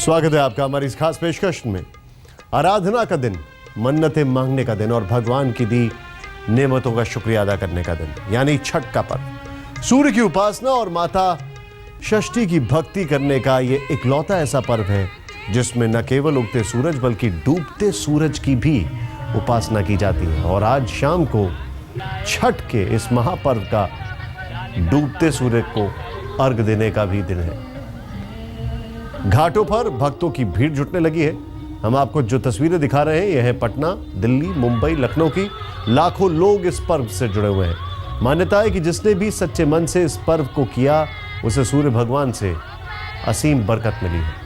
स्वागत है आपका हमारी इस खास पेशकश में। आराधना का दिन, मन्नतें मांगने का दिन और भगवान की दी नेमतों का शुक्रिया अदा करने का दिन, यानी छठ का पर्व। सूर्य की उपासना और माता षष्ठी की भक्ति करने का ये इकलौता ऐसा पर्व है जिसमें न केवल उगते सूरज बल्कि डूबते सूरज की भी उपासना की जाती है। और आज शाम को छठ के इस महापर्व का डूबते सूरज को अर्घ देने का भी दिन है। घाटों पर भक्तों की भीड़ जुटने लगी है। हम आपको जो तस्वीरें दिखा रहे हैं यह है पटना, दिल्ली, मुंबई, लखनऊ की। लाखों लोग इस पर्व से जुड़े हुए हैं। मान्यता है कि जिसने भी सच्चे मन से इस पर्व को किया उसे सूर्य भगवान से असीम बरकत मिली है।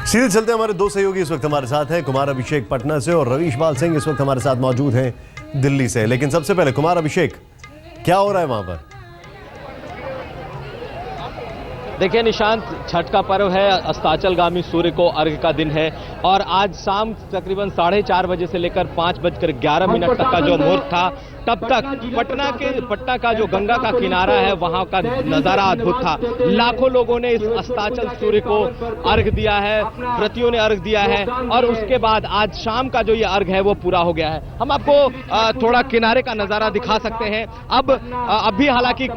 सीधे चलते हमारे दो सहयोगी इस वक्त हमारे साथ हैं। कुमार अभिषेक पटना से और रवीश बाल सिंह इस वक्त हमारे साथ मौजूद हैं दिल्ली से। लेकिन सबसे पहले कुमार अभिषेक, क्या हो रहा है वहां पर? देखिए निशांत, छठ का पर्व है, अस्ताचलगामी सूर्य को अर्घ का दिन है और आज शाम तकरीबन 4:30 बजे से लेकर 5:11 तक का जो मुहूर्त था तब तक पटना का जो गंगा का किनारा है वहां का नजारा अद्भुत था। लाखों लोगों ने इस अस्ताचल सूर्य को अर्घ दिया है, व्रतियों ने अर्घ दिया है और उसके बाद आज शाम का जो ये अर्घ है वो पूरा हो गया है। हम आपको थोड़ा किनारे का नजारा दिखा सकते हैं। अभी हालांकि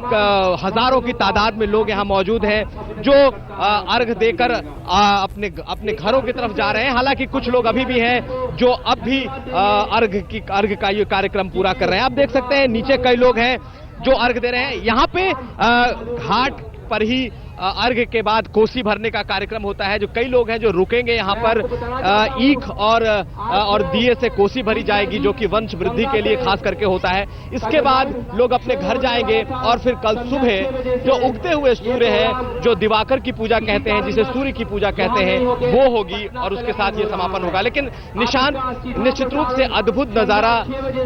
हजारों की तादाद में लोग यहाँ मौजूद हैं जो अर्घ देकर अपने घरों की तरफ जा रहे हैं। हालांकि कुछ लोग अभी भी हैं जो अब भी अर्घ का ये कार्यक्रम पूरा कर रहे हैं। आप देख सकते हैं नीचे कई लोग हैं जो अर्घ दे रहे हैं। यहाँ पे घाट पर ही अर्घ के बाद कोसी भरने का कार्यक्रम होता है। जो कई लोग हैं जो रुकेंगे यहाँ पर, ईख और दिए से कोसी भरी जाएगी जो कि वंश वृद्धि के लिए खास करके होता है। इसके बाद लोग अपने घर जाएंगे और फिर कल सुबह जो उगते हुए सूर्य है, जो दिवाकर की पूजा कहते हैं, जिसे सूर्य की पूजा कहते हैं, वो होगी और उसके साथ ये समापन होगा। लेकिन निशांत, निश्चित रूप से अद्भुत नजारा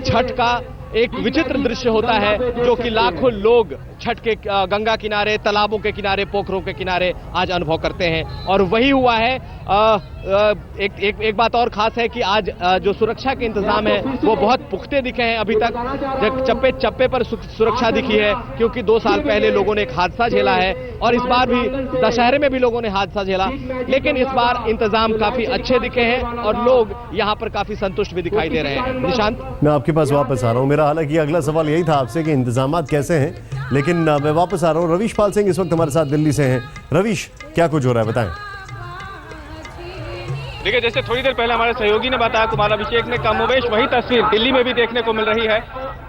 छठ का एक विचित्र दृश्य होता है जो कि लाखों लोग छठ के गंगा किनारे, तालाबों के किनारे, पोखरों के किनारे आज अनुभव करते हैं। और वही हुआ है। एक बात और खास है कि आज जो सुरक्षा के इंतजाम है वो बहुत पुख्ते दिखे हैं। अभी तक चप्पे चप्पे पर सुरक्षा दिखी है क्योंकि 2 साल पहले लोगों ने एक हादसा झेला है और इस बार भी दशहरे में भी लोगों ने हादसा झेला। लेकिन इस बार इंतजाम काफी अच्छे दिखे हैं और लोग यहाँ पर काफी संतुष्ट भी दिखाई दे रहे हैं। निशांत, मैं आपके पास वापस आ रहा हूँ। मेरा हालांकि अगला सवाल यही था आपसे कि इंतजामात कैसे हैं, लेकिन मैं वापस आ रहा हूँ। रवीश पाल सिंह इस वक्त हमारे साथ दिल्ली से हैं। रवीश, क्या कुछ हो रहा है, बताएं। देखिए, जैसे थोड़ी देर पहले हमारे सहयोगी ने बताया, कुमार अभिषेक ने, कमोबेश वही तस्वीर दिल्ली में भी देखने को मिल रही है।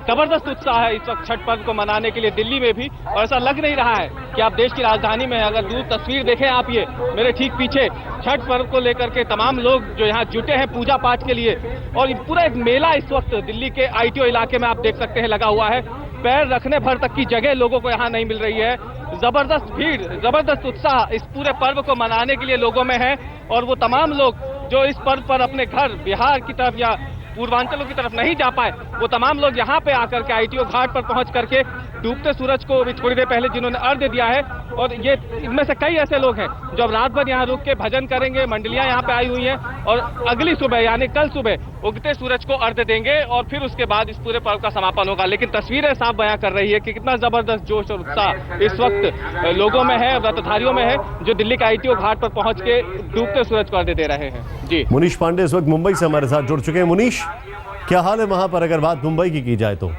जबरदस्त उत्साह है इस वक्त छठ पर्व को मनाने के लिए दिल्ली में भी। और ऐसा लग नहीं रहा है कि आप देश की राजधानी में, अगर दूर तस्वीर देखें आप, ये मेरे ठीक पीछे छठ पर्व को लेकर के तमाम लोग जो यहाँ जुटे हैं पूजा पाठ के लिए, और पूरा एक मेला इस वक्त दिल्ली के ITO इलाके में आप देख सकते हैं लगा हुआ है। पैर रखने भर तक की जगह लोगों को यहाँ नहीं मिल रही है। जबरदस्त भीड़, जबरदस्त उत्साह इस पूरे पर्व को मनाने के लिए लोगों में है। और वो तमाम लोग जो इस पर्व पर अपने घर बिहार की तरफ या पूर्वांचलों की तरफ नहीं जा पाए, वो तमाम लोग यहाँ पे आकर के ITO घाट पर पहुंच करके डूबते सूरज को भी थोड़ी देर पहले जिन्होंने अर्घ दिया है। और ये इनमें से कई ऐसे लोग हैं जो अब रात भर यहाँ रुक के भजन करेंगे। मंडलियां यहाँ पे आई हुई हैं और अगली सुबह यानी कल सुबह उगते सूरज को अर्घ देंगे और फिर उसके बाद इस पूरे पर्व का समापन होगा। लेकिन तस्वीरें साफ बयां कर रही है कि कितना जबरदस्त जोश और उत्साह इस वक्त लोगों में है, व्रतधारियों में है, जो दिल्ली के ITO घाट पर पहुंच के डूबते सूरज को अर्घ दे रहे हैं। जी, मुनीश पांडे इस वक्त मुंबई से हमारे साथ जुड़ चुके हैं। मुनीश, क्या हाल है वहां पर, अगर बात मुंबई की जाए तो?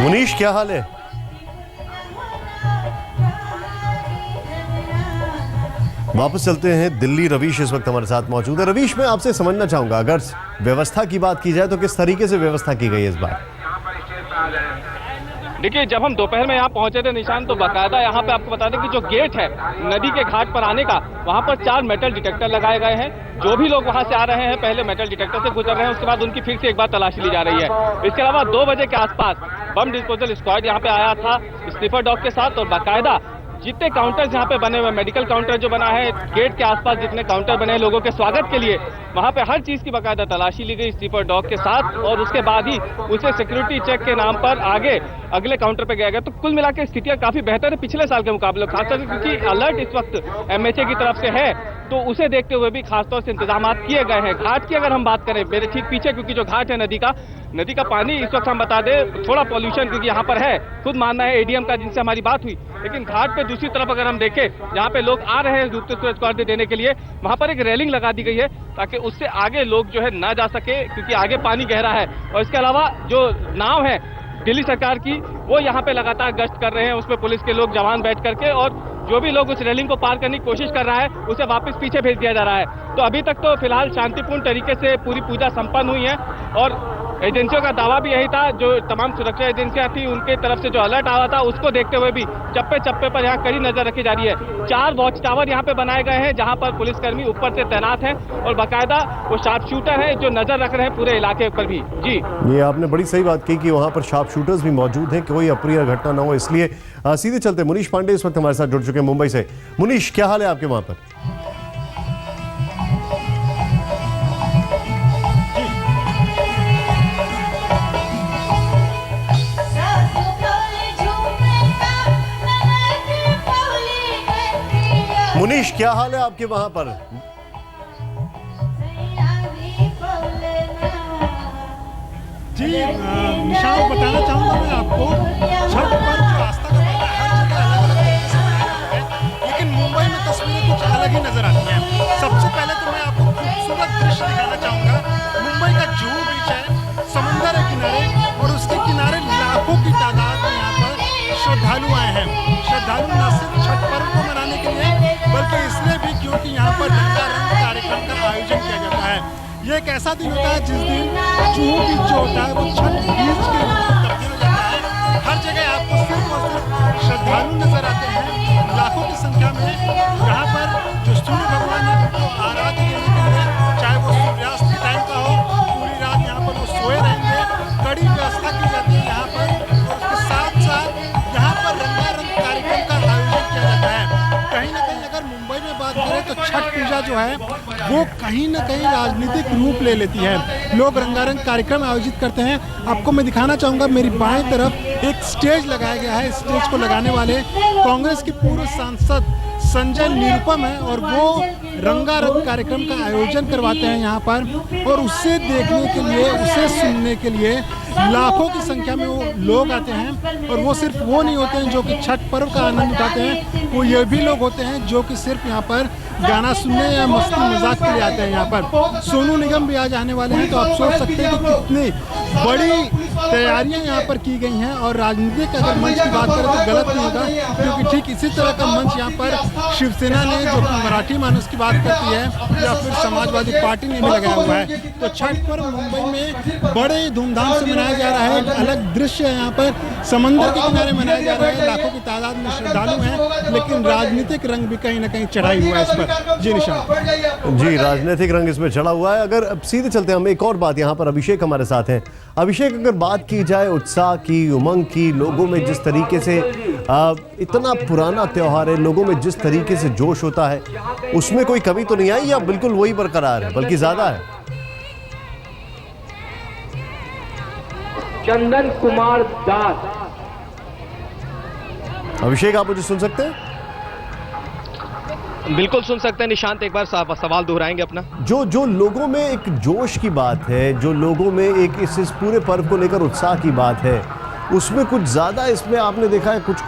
मुनीश, क्या हाल है? वापस चलते हैं दिल्ली। रवीश इस वक्त हमारे साथ मौजूद है। रवीश, मैं आपसे समझना चाहूंगा, अगर व्यवस्था की बात की जाए तो किस तरीके से व्यवस्था की गई है इस बार? देखिए, जब हम दोपहर में यहाँ पहुंचे थे निशान, तो बाकायदा यहाँ पे आपको बता दें कि जो गेट है नदी के घाट पर आने का, वहाँ पर 4 मेटल डिटेक्टर लगाए गए हैं। जो भी लोग वहाँ से आ रहे हैं पहले मेटल डिटेक्टर से गुजर रहे हैं, उसके बाद उनकी फिर से एक बार तलाशी ली जा रही है। इसके अलावा 2 बजे के आसपास बम डिस्पोजल स्क्वाड यहाँ पे आया था स्निफर डॉग के साथ, और बाकायदा जितने काउंटर्स यहाँ पे बने हुए, मेडिकल काउंटर जो बना है, गेट के आसपास जितने काउंटर बने हैं लोगों के स्वागत के लिए, वहाँ पे हर चीज की बाकायदा तलाशी ली गई स्नीफर डॉग के साथ, और उसके बाद ही उसे सिक्योरिटी चेक के नाम पर आगे अगले काउंटर पे गया गया। तो कुल मिलाकर स्थितियां काफी बेहतर है पिछले साल के मुकाबले, खासतौर से क्योंकि अलर्ट इस वक्त एमएचए की तरफ से है, तो उसे देखते हुए भी खासतौर से इंतजाम किए गए हैं। घाट की अगर हम बात करें, मेरे ठीक पीछे क्योंकि जो घाट है नदी का पानी इस वक्त हम बता दें थोड़ा पॉल्यूशन क्योंकि यहाँ पर है, खुद मानना है एडीएम का जिनसे हमारी बात हुई, लेकिन घाट पे दूसरी तरफ अगर हम देखें जहाँ पे लोग आ रहे हैं डूबते सूरज को अर्घ्य देने के लिए, वहाँ पर एक रेलिंग लगा दी गई है ताकि उससे आगे लोग जो है ना जा सके, क्योंकि आगे पानी गहरा है। और इसके अलावा जो नाव है दिल्ली सरकार की, वो यहाँ पे लगातार गश्त कर रहे हैं, उसमें पुलिस के लोग जवान बैठ करके, और जो भी लोग उस रेलिंग को पार करने की कोशिश कर रहा है उसे वापस पीछे भेज दिया जा रहा है। तो अभी तक तो फिलहाल शांतिपूर्ण तरीके से पूरी पूजा संपन्न हुई है, और एजेंसियों का दावा भी यही था, जो तमाम सुरक्षा एजेंसियां थी उनके तरफ से जो अलर्ट आया था उसको देखते हुए भी चप्पे चप्पे पर यहाँ कड़ी नजर रखी जा रही है। 4 वॉच टावर यहाँ पे बनाए गए हैं जहाँ पर पुलिसकर्मी ऊपर से तैनात हैं, और बाकायदा वो शार्प शूटर है जो नजर रख रहे हैं पूरे इलाके पर भी। जी, ये आपने बड़ी सही बात की कि वहां पर शार्प शूटर्स भी मौजूद हैं, कोई अप्रिय घटना ना हो, इसलिए सीधे चलते। मुनीश पांडे इस वक्त हमारे साथ जुड़ चुके हैं मुंबई से। मुनीश, क्या हाल है आपके वहां पर? मुनीश, क्या हाल है आपके वहां पर? जी निशान, बताना चाहूंगा मैं आपको, छठ पर्व जो आस्था का पर्व हर जगह अलग अलग तरीके से मनाया जाता है, लेकिन मुंबई में तस्वीरें कुछ अलग ही नजर आती हैं। सबसे पहले तो मैं आपको खूबसूरत दृश्य दिखाना चाहूंगा। मुंबई का जुहू बीच है, समुंदर के किनारे, और उसके किनारे लाखों की तादाद में यहाँ पर श्रद्धालु आए हैं। श्रद्धालु न सिर्फ छठ पर्व को मनाने के लिए, बल्कि इसलिए भी क्योंकि यहाँ पर रंगारंग कार्यक्रम का आयोजन किया जाता है। ये एक ऐसा दिन होता है जिस दिन जुहू बीच जो होता है वो छठ बीच के रूप में तब्दील हो जाता है। हर जगह आपको सिर्फ और सिर्फ श्रद्धालु नजर आते हैं, लाखों की संख्या में, यहाँ पर जो सूर्य भगवान है उनको आराध्य देने के लिए, चाहे वो सूर्यास्त के टाइम का हो, पूरी रात यहाँ पर वो सोए रहेंगे, कड़ी व्यवस्था की जाती है यहाँ पर, और उसके साथ साथ यहाँ पर रंगारंग कार्यक्रम का आयोजन किया जाता है। कहीं ना कहीं अगर मुंबई में बात करें तो छठ पूजा जो है वो कहीं ना कहीं राजनीतिक रूप ले लेती है। लोग रंगारंग कार्यक्रम आयोजित करते हैं। आपको मैं दिखाना चाहूँगा, मेरी बाएं तरफ एक स्टेज लगाया गया है। स्टेज को लगाने वाले कांग्रेस के पूर्व सांसद संजय निरुपम है, और वो रंगारंग कार्यक्रम का आयोजन करवाते हैं यहाँ पर, और उसे देखने के लिए, उसे सुनने के लिए लाखों की संख्या में वो लोग आते हैं। और वो सिर्फ वो नहीं होते हैं जो कि छठ पर्व का आनंद उठाते हैं, वो ये भी लोग होते हैं जो कि सिर्फ यहाँ पर गाना सुनने या मस्ती मजाक के लिए आते हैं। यहाँ पर सोनू निगम भी आज आने वाले हैं, तो आप सोच सकते हैं कि कितनी बड़ी तैयारियां यहाँ पर की गई हैं। और राजनीतिक अगर मंच की बात करें तो गलत नहीं होगा, क्योंकि ठीक इसी तरह का मंच यहाँ पर शिवसेना ने, जो मराठी मानस की बात करती है, या फिर समाजवादी पार्टी ने भी लगाया हुआ है। तो छठ पर्व मुंबई में बड़े धूमधाम से मनाया जा रहा है। एक अलग दृश्य है यहाँ पर, समंदर के किनारे मनाया जा रहा है, लाखों की तादाद में श्रद्धालु हैं, लेकिन राजनीतिक रंग भी कहीं ना कहीं चढ़ाई हुआ है इस पर। जी निशान। जी, राजनीतिक रंग इसमें चढ़ा हुआ है। अगर अब सीधे चलते हैं, हम एक और बात, यहाँ पर अभिषेक हमारे साथ हैं। अभिषेक, अगर बात की जाए उत्साह की, उमंग की, लोगों में जिस तरीके से इतना पुराना त्योहार है, लोगों में जिस तरीके से जोश होता है, उसमें कोई कमी तो नहीं आई, या बिल्कुल वही बरकरार है, बल्कि ज्यादा है? चंदन कुमार दास। अभिषेक, आप मुझे सुन सकते हैं? बिल्कुल सुन सकते हैं निशांत, एक बार सवाल दोहराएंगे अपना। जो लोगों में एक जोश की बात है, जो लोगों में एक इस पूरे पर्व को लेकर उत्साह की बात है, उसमें कुछ ज्यादा इसमें आपने देखा है, कुछ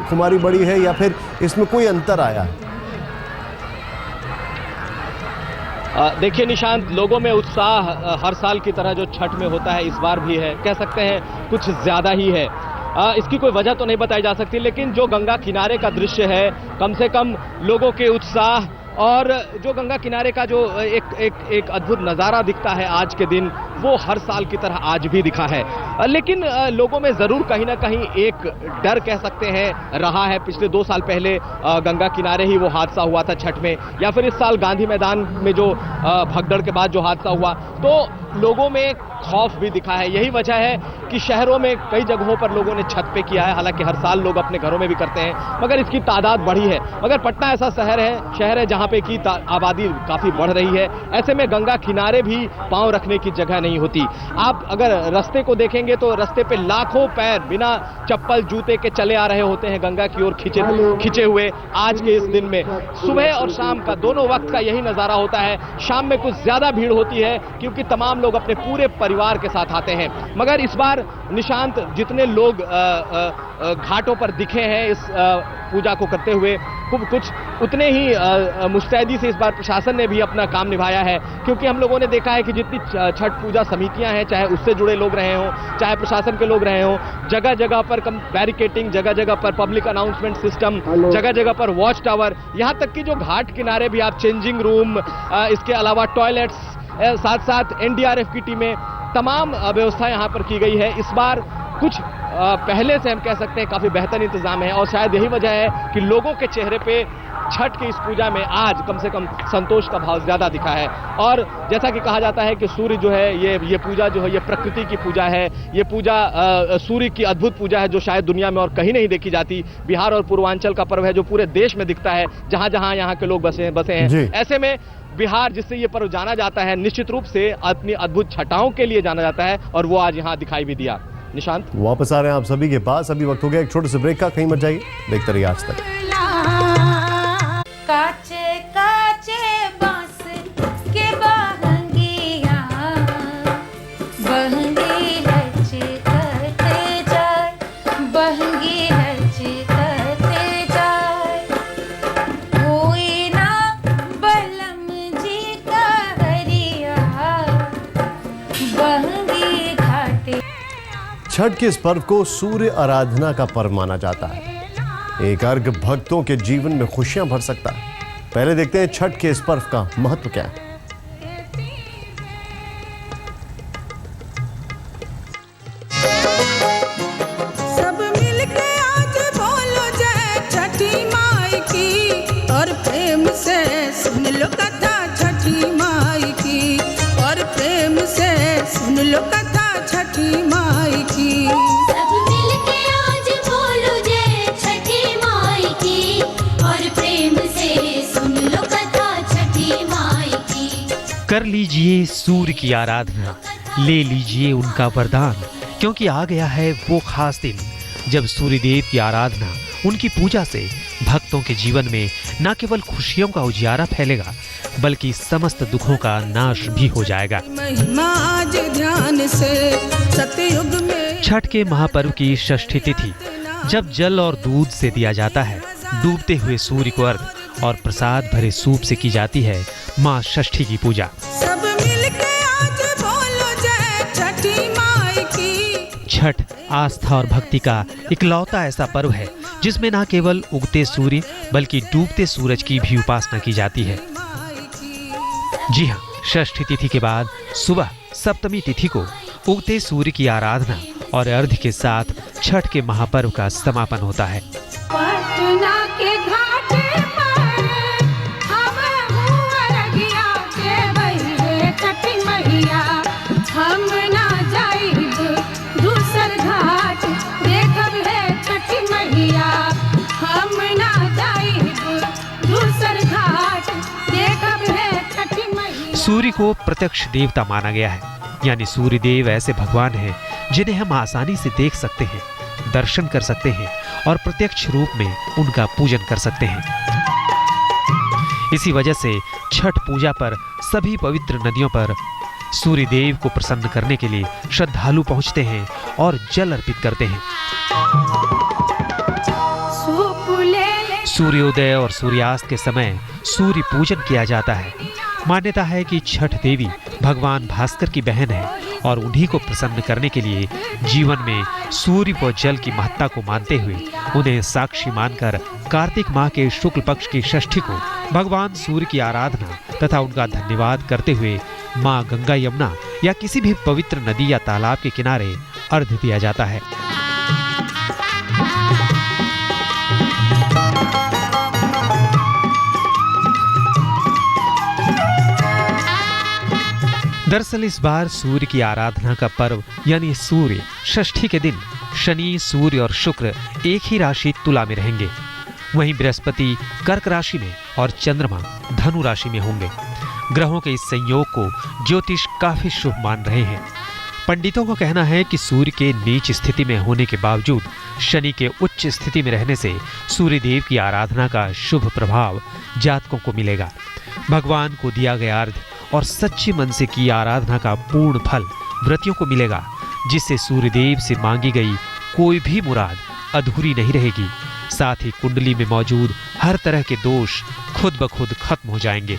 खुमारी बड़ी है, या फिर इसमें कोई अंतर आया है? देखिए निशांत, लोगों में उत्साह हर साल की तरह जो छठ में होता है इस बार भी है, कह सकते हैं कुछ ज्यादा ही है। इसकी कोई वजह तो नहीं बताई जा सकती, लेकिन जो गंगा किनारे का दृश्य है, कम से कम लोगों के उत्साह और जो गंगा किनारे का जो एक अद्भुत नज़ारा दिखता है आज के दिन, वो हर साल की तरह आज भी दिखा है। लेकिन लोगों में जरूर कहीं ना कहीं एक डर कह सकते हैं रहा है। पिछले 2 साल पहले गंगा किनारे ही वो हादसा हुआ था छठ में, या फिर इस साल गांधी मैदान में जो भगदड़ के बाद जो हादसा हुआ, तो लोगों में खौफ भी दिखा है। यही वजह है कि शहरों में कई जगहों पर लोगों ने छठ पे किया है। हालांकि हर साल लोग अपने घरों में भी करते हैं, मगर इसकी तादाद बढ़ी है। मगर पटना ऐसा शहर है जहां पे की आबादी काफी बढ़ रही है। ऐसे में गंगा किनारे भी पांव रखने की जगह नहीं होती। आप अगर रास्ते को देखेंगे तो रास्ते पे लाखों पैर बिना चप्पल जूते के चले आ रहे होते हैं गंगा की ओर खिंचे हुए। आज के इस दिन में सुबह और शाम का दोनों वक्त का यही नजारा होता है। शाम में कुछ ज्यादा भीड़ होती है क्योंकि तमाम लोग अपने पूरे परिवार के साथ आते हैं। मगर इस बार निशांत जितने लोग घाटों पर दिखे हैं इस पूजा को करते हुए, कुछ उतने ही मुस्तैदी से इस बार प्रशासन ने भी अपना काम निभाया है। क्योंकि हम लोगों ने देखा है कि जितनी छठ पूजा समितियां हैं, चाहे उससे जुड़े लोग रहे हों, चाहे प्रशासन के लोग रहे हों, जगह जगह पर बैरिकेटिंग, जगह जगह पर पब्लिक अनाउंसमेंट सिस्टम, जगह जगह पर वॉच टावर, यहाँ तक कि जो घाट किनारे भी आप चेंजिंग रूम, इसके अलावा टॉयलेट्स, साथ साथ एनडीआरएफ की टीमें, तमाम व्यवस्था यहाँ पर की गई है। इस बार कुछ पहले से हम कह सकते हैं काफी बेहतर इंतजाम है, और शायद यही वजह है कि लोगों के चेहरे पे छठ की इस पूजा में आज कम से कम संतोष का भाव ज्यादा दिखा है। और जैसा कि कहा जाता है कि सूर्य जो है ये पूजा जो है ये प्रकृति की पूजा है। ये पूजा सूर्य की अद्भुत पूजा है जो शायद दुनिया में और कहीं नहीं देखी जाती। बिहार और पूर्वांचल का पर्व है जो पूरे देश में दिखता है, जहां जहां यहाँ के लोग बसे हैं। ऐसे में बिहार जिससे ये पर्व जाना जाता है, निश्चित रूप से अपनी अद्भुत छठाओं के लिए जाना जाता है, और वो आज यहाँ दिखाई भी दिया। निशांत, वापस आ रहे हैं आप सभी के पास। अभी वक्त हो गया एक छोटे से ब्रेक का, कहीं मत जाइए, देखते रहिए आज तक। काचे काचे बांस के बहंगिया बहंगी लचकते जाए, बहंगी लचकते जाए, कोई ना बलम जी का हरिया बहंगी घाटे। छठ के इस पर्व को सूर्य आराधना का पर्व माना जाता है। एक अर्घ भक्तों के जीवन में खुशियां भर सकता है। पहले देखते हैं छठ के इस पर्व का महत्व क्या है। सब मिलके आज बोलो जय छठी माई की, और प्रेम से सुन लो कथा छठी माई की, और प्रेम से सुन लो कथा छठी माई की। सब मिलके आज बोलो जय छठी माई की, और प्रेम से सुन लो कथा छठी माई की। कर लीजिए सूर्य की आराधना, ले लीजिए उनका वरदान, क्योंकि आ गया है वो खास दिन जब सूर्यदेव की आराधना, उनकी पूजा से भक्तों के जीवन में न केवल खुशियों का उजियारा फैलेगा, बल्कि समस्त दुखों का नाश भी हो जाएगा। महिमा आज ध्यान से सतयुग में। छठ के महापर्व की षष्ठी तिथि, जब जल और दूध से दिया जाता है डूबते हुए सूर्य को अर्घ, और प्रसाद भरे सूप से की जाती है माँ षष्ठी की पूजा। सब मिलके आज बोलो जय छठी माई की। छठ आस्था और भक्ति का इकलौता ऐसा पर्व है जिसमें न केवल उगते सूर्य बल्कि डूबते सूरज की भी उपासना की जाती है। जी हाँ, षष्ठी तिथि के बाद सुबह सप्तमी तिथि को उगते सूर्य की आराधना और अर्घ्य के साथ छठ के महापर्व का समापन होता है। पटना के घाट पर हम हुअरगिया के बहिरे छठी मैया, हम ना जाइब दूसर घाट देखब है छठी मैया, हम ना जाइब दूसर घाट देखब है छठी मैया। सूर्य को प्रत्यक्ष देवता माना गया है, यानी सूर्य देव ऐसे भगवान हैं जिन्हें हम आसानी से देख सकते हैं, दर्शन कर सकते हैं और प्रत्यक्ष रूप में उनका पूजन कर सकते हैं। इसी वजह से छठ पूजा पर सभी पवित्र नदियों पर सूर्य देव को प्रसन्न करने के लिए श्रद्धालु पहुंचते हैं और जल अर्पित करते हैं। सूर्योदय और सूर्यास्त के समय सूर्य पूजन किया जाता है। मान्यता है कि छठ देवी भगवान भास्कर की बहन है और उन्हीं को प्रसन्न करने के लिए जीवन में सूर्य व जल की महत्ता को मानते हुए उन्हें साक्षी मानकर कार्तिक माह के शुक्ल पक्ष की षष्ठी को भगवान सूर्य की आराधना तथा उनका धन्यवाद करते हुए मां गंगा यमुना या किसी भी पवित्र नदी या तालाब के किनारे अर्घ्य दिया जाता है। दरअसल इस बार सूर्य की आराधना का पर्व यानी सूर्य षष्ठी के दिन शनि, सूर्य और शुक्र एक ही राशि तुला में रहेंगे। वहीं बृहस्पति कर्क राशि में और चंद्रमा धनु राशि में होंगे। ग्रहों के इस संयोग को ज्योतिष काफी शुभ मान रहे हैं। पंडितों का कहना है कि सूर्य के नीच स्थिति में होने के बावजूद शनि के उच्च स्थिति में रहने से सूर्य देव की आराधना का शुभ प्रभाव जातकों को मिलेगा। भगवान को दिया गया अर्घ्य और सच्चे मन से की आराधना का पूर्ण फल व्रतियों को मिलेगा, जिससे सूर्यदेव से मांगी गई कोई भी मुराद अधूरी नहीं रहेगी। साथ ही कुंडली में मौजूद हर तरह के दोष खुद ब खुद खत्म हो जाएंगे।